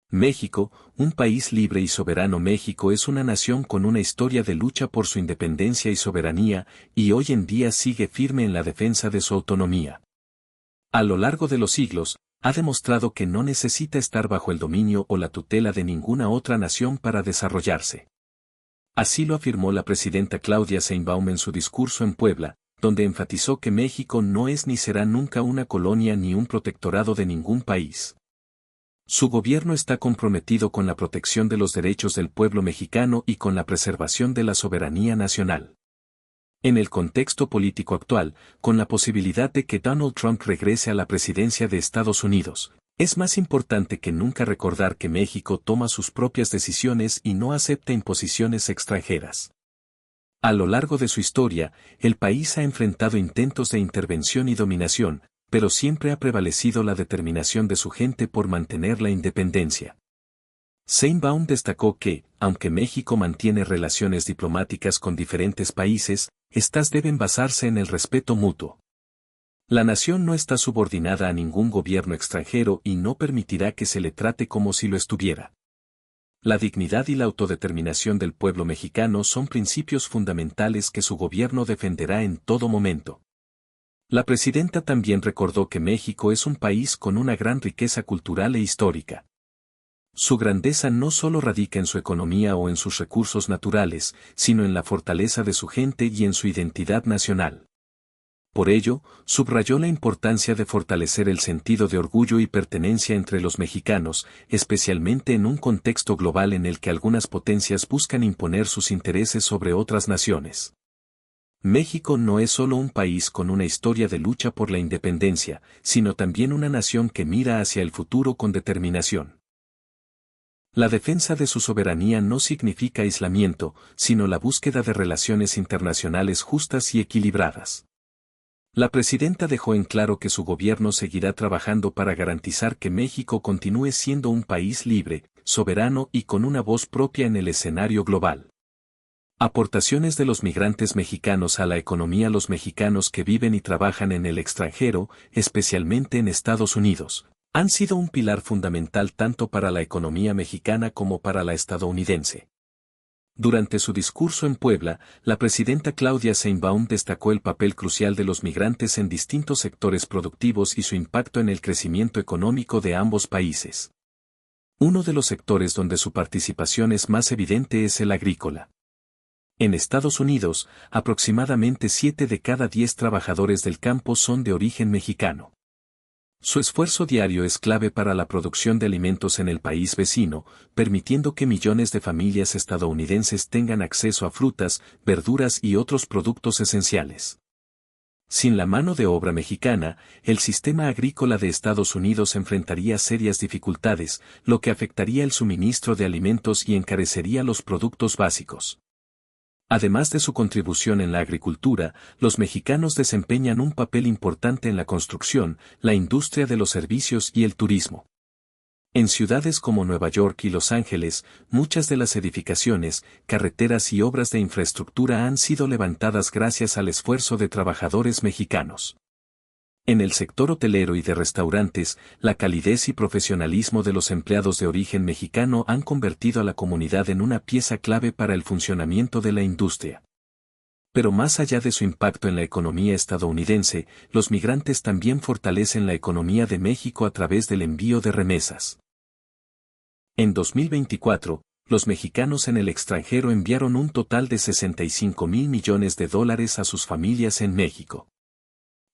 México, un país libre y soberano. México es una nación con una historia de lucha por su independencia y soberanía, y hoy en día sigue firme en la defensa de su autonomía. A lo largo de los siglos, ha demostrado que no necesita estar bajo el dominio o la tutela de ninguna otra nación para desarrollarse. Así lo afirmó la presidenta Claudia Sheinbaum en su discurso en Puebla, donde enfatizó que México no es ni será nunca una colonia ni un protectorado de ningún país. Su gobierno está comprometido con la protección de los derechos del pueblo mexicano y con la preservación de la soberanía nacional. En el contexto político actual, con la posibilidad de que Donald Trump regrese a la presidencia de Estados Unidos, es más importante que nunca recordar que México toma sus propias decisiones y no acepta imposiciones extranjeras. A lo largo de su historia, el país ha enfrentado intentos de intervención y dominación, pero siempre ha prevalecido la determinación de su gente por mantener la independencia. Sheinbaum destacó que, aunque México mantiene relaciones diplomáticas con diferentes países, estas deben basarse en el respeto mutuo. La nación no está subordinada a ningún gobierno extranjero y no permitirá que se le trate como si lo estuviera. La dignidad y la autodeterminación del pueblo mexicano son principios fundamentales que su gobierno defenderá en todo momento. La presidenta también recordó que México es un país con una gran riqueza cultural e histórica. Su grandeza no solo radica en su economía o en sus recursos naturales, sino en la fortaleza de su gente y en su identidad nacional. Por ello, subrayó la importancia de fortalecer el sentido de orgullo y pertenencia entre los mexicanos, especialmente en un contexto global en el que algunas potencias buscan imponer sus intereses sobre otras naciones. México no es solo un país con una historia de lucha por la independencia, sino también una nación que mira hacia el futuro con determinación. La defensa de su soberanía no significa aislamiento, sino la búsqueda de relaciones internacionales justas y equilibradas. La presidenta dejó en claro que su gobierno seguirá trabajando para garantizar que México continúe siendo un país libre, soberano y con una voz propia en el escenario global. Aportaciones de los migrantes mexicanos a la economía. Los mexicanos que viven y trabajan en el extranjero, especialmente en Estados Unidos, han sido un pilar fundamental tanto para la economía mexicana como para la estadounidense. Durante su discurso en Puebla, la presidenta Claudia Sheinbaum destacó el papel crucial de los migrantes en distintos sectores productivos y su impacto en el crecimiento económico de ambos países. Uno de los sectores donde su participación es más evidente es el agrícola. En Estados Unidos, aproximadamente 7 de cada 10 trabajadores del campo son de origen mexicano. Su esfuerzo diario es clave para la producción de alimentos en el país vecino, permitiendo que millones de familias estadounidenses tengan acceso a frutas, verduras y otros productos esenciales. Sin la mano de obra mexicana, el sistema agrícola de Estados Unidos enfrentaría serias dificultades, lo que afectaría el suministro de alimentos y encarecería los productos básicos. Además de su contribución en la agricultura, los mexicanos desempeñan un papel importante en la construcción, la industria de los servicios y el turismo. En ciudades como Nueva York y Los Ángeles, muchas de las edificaciones, carreteras y obras de infraestructura han sido levantadas gracias al esfuerzo de trabajadores mexicanos. En el sector hotelero y de restaurantes, la calidez y profesionalismo de los empleados de origen mexicano han convertido a la comunidad en una pieza clave para el funcionamiento de la industria. Pero más allá de su impacto en la economía estadounidense, los migrantes también fortalecen la economía de México a través del envío de remesas. En 2024, los mexicanos en el extranjero enviaron un total de $65,000 millones a sus familias en México.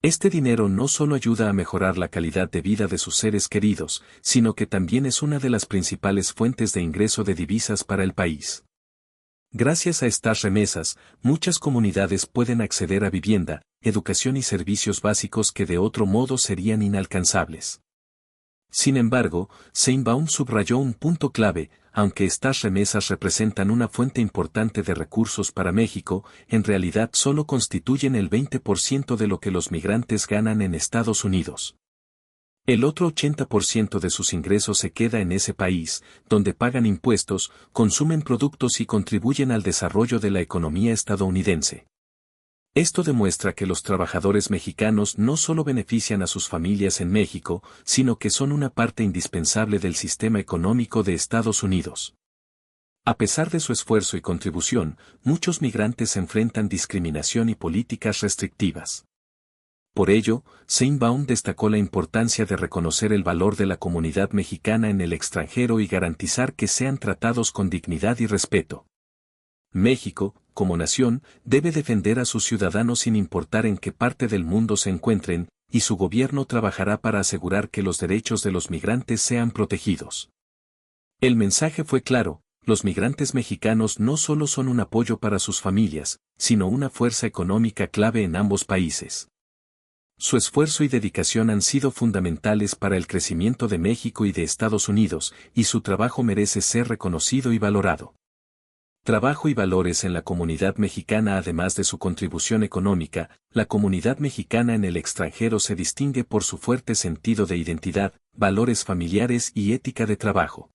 Este dinero no solo ayuda a mejorar la calidad de vida de sus seres queridos, sino que también es una de las principales fuentes de ingreso de divisas para el país. Gracias a estas remesas, muchas comunidades pueden acceder a vivienda, educación y servicios básicos que de otro modo serían inalcanzables. Sin embargo, Sheinbaum subrayó un punto clave: aunque estas remesas representan una fuente importante de recursos para México, en realidad solo constituyen el 20% de lo que los migrantes ganan en Estados Unidos. El otro 80% de sus ingresos se queda en ese país, donde pagan impuestos, consumen productos y contribuyen al desarrollo de la economía estadounidense. Esto demuestra que los trabajadores mexicanos no solo benefician a sus familias en México, sino que son una parte indispensable del sistema económico de Estados Unidos. A pesar de su esfuerzo y contribución, muchos migrantes enfrentan discriminación y políticas restrictivas. Por ello, Sheinbaum destacó la importancia de reconocer el valor de la comunidad mexicana en el extranjero y garantizar que sean tratados con dignidad y respeto. México, como nación, debe defender a sus ciudadanos sin importar en qué parte del mundo se encuentren, y su gobierno trabajará para asegurar que los derechos de los migrantes sean protegidos. El mensaje fue claro: los migrantes mexicanos no solo son un apoyo para sus familias, sino una fuerza económica clave en ambos países. Su esfuerzo y dedicación han sido fundamentales para el crecimiento de México y de Estados Unidos, y su trabajo merece ser reconocido y valorado. Trabajo y valores en la comunidad mexicana. Además de su contribución económica, la comunidad mexicana en el extranjero se distingue por su fuerte sentido de identidad, valores familiares y ética de trabajo.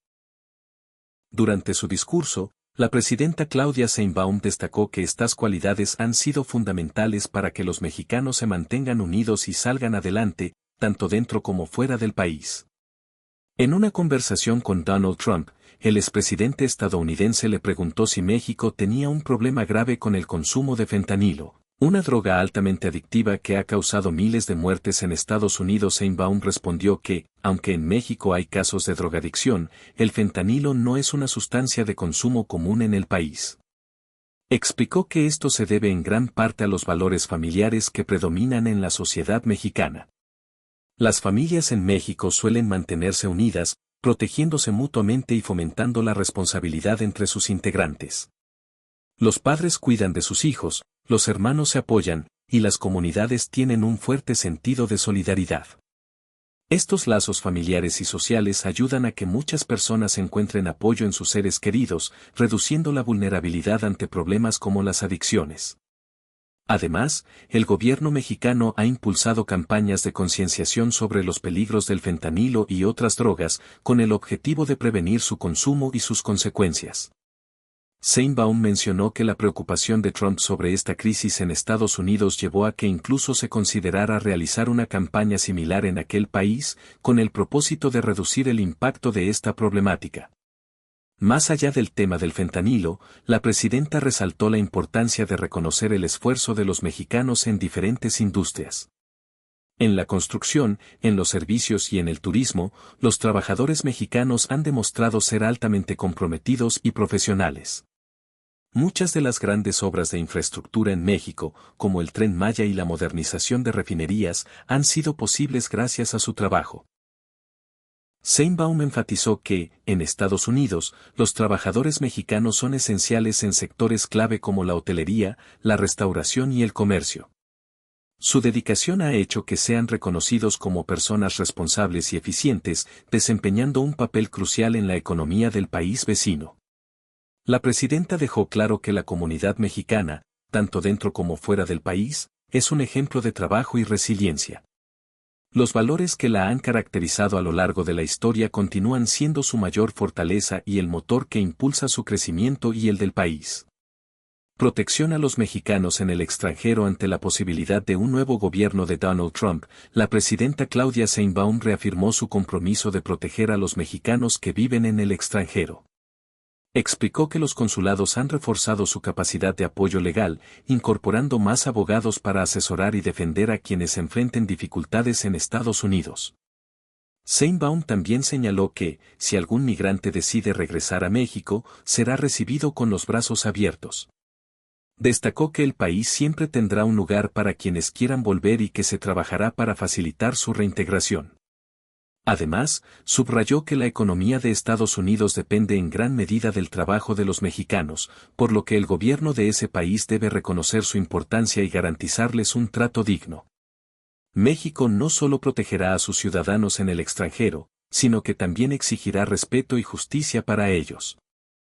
Durante su discurso, la presidenta Claudia Sheinbaum destacó que estas cualidades han sido fundamentales para que los mexicanos se mantengan unidos y salgan adelante, tanto dentro como fuera del país. En una conversación con Donald Trump, el expresidente estadounidense le preguntó si México tenía un problema grave con el consumo de fentanilo, una droga altamente adictiva que ha causado miles de muertes en Estados Unidos. Sheinbaum respondió que, aunque en México hay casos de drogadicción, el fentanilo no es una sustancia de consumo común en el país. Explicó que esto se debe en gran parte a los valores familiares que predominan en la sociedad mexicana. Las familias en México suelen mantenerse unidas, protegiéndose mutuamente y fomentando la responsabilidad entre sus integrantes. Los padres cuidan de sus hijos, los hermanos se apoyan, y las comunidades tienen un fuerte sentido de solidaridad. Estos lazos familiares y sociales ayudan a que muchas personas encuentren apoyo en sus seres queridos, reduciendo la vulnerabilidad ante problemas como las adicciones. Además, el gobierno mexicano ha impulsado campañas de concienciación sobre los peligros del fentanilo y otras drogas, con el objetivo de prevenir su consumo y sus consecuencias. Sheinbaum mencionó que la preocupación de Trump sobre esta crisis en Estados Unidos llevó a que incluso se considerara realizar una campaña similar en aquel país, con el propósito de reducir el impacto de esta problemática. Más allá del tema del fentanilo, la presidenta resaltó la importancia de reconocer el esfuerzo de los mexicanos en diferentes industrias. En la construcción, en los servicios y en el turismo, los trabajadores mexicanos han demostrado ser altamente comprometidos y profesionales. Muchas de las grandes obras de infraestructura en México, como el Tren Maya y la modernización de refinerías, han sido posibles gracias a su trabajo. Sheinbaum enfatizó que, en Estados Unidos, los trabajadores mexicanos son esenciales en sectores clave como la hotelería, la restauración y el comercio. Su dedicación ha hecho que sean reconocidos como personas responsables y eficientes, desempeñando un papel crucial en la economía del país vecino. La presidenta dejó claro que la comunidad mexicana, tanto dentro como fuera del país, es un ejemplo de trabajo y resiliencia. Los valores que la han caracterizado a lo largo de la historia continúan siendo su mayor fortaleza y el motor que impulsa su crecimiento y el del país. Protección a los mexicanos en el extranjero. Ante la posibilidad de un nuevo gobierno de Donald Trump, la presidenta Claudia Sheinbaum reafirmó su compromiso de proteger a los mexicanos que viven en el extranjero. Explicó que los consulados han reforzado su capacidad de apoyo legal, incorporando más abogados para asesorar y defender a quienes enfrenten dificultades en Estados Unidos. Sheinbaum también señaló que, si algún migrante decide regresar a México, será recibido con los brazos abiertos. Destacó que el país siempre tendrá un lugar para quienes quieran volver y que se trabajará para facilitar su reintegración. Además, subrayó que la economía de Estados Unidos depende en gran medida del trabajo de los mexicanos, por lo que el gobierno de ese país debe reconocer su importancia y garantizarles un trato digno. México no solo protegerá a sus ciudadanos en el extranjero, sino que también exigirá respeto y justicia para ellos.